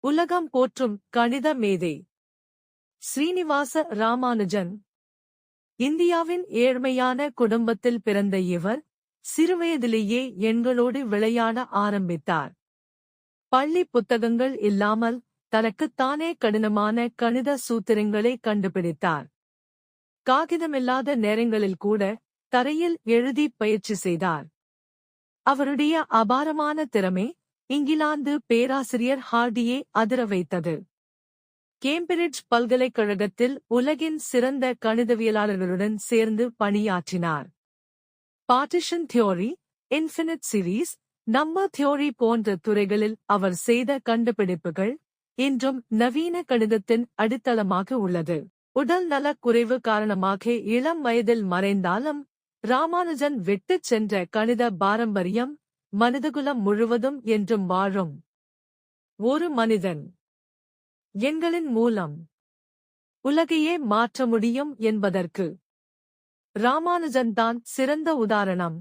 உலகம் போற்றும் கணித மேதை ஸ்ரீனிவாச ராமானுஜன். இந்தியாவின் ஏழ்மையான குடும்பத்தில் பிறந்த இவர் சிறுவயதிலேயே எண்களோடு விளையாட ஆரம்பித்தார். பள்ளி புத்தகங்கள் இல்லாமல் தனக்குத்தானே கடினமான கணித சூத்திரங்களை கண்டுபிடித்தார். காகிதமில்லாத நேரங்களில் கூட தரையில் எழுதி பயிற்சி செய்தார். அவருடைய அபாரமான திறமை இங்கிலாந்து பேராசிரியர் ஹார்டியை அதிர வைத்தது. கேம்பிரிட்ஜ் பல்கலைக்கழகத்தில் உலகின் சிறந்த கணிதவியலாளர்களுடன் சேர்ந்து பணியாற்றினார். Partition theory, infinite series, number theory போன்ற துறைகளில் அவர் செய்த கண்டுபிடிப்புகள் இன்றும் நவீன கணிதத்தின் அடித்தளமாக உள்ளது. உடல் நலக் குறைவு காரணமாக இளம் வயதில் மறைந்தாலும் ராமானுஜன் விட்டுச் சென்ற கணித பாரம்பரியம் மனிதகுலம் முழுவதும் என்றும் வாழும். ஒரு மனிதன் எண்களின் மூலம் உலகையே மாற்ற முடியும் என்பதற்கு ராமானுஜன்தான் சிறந்த உதாரணம்.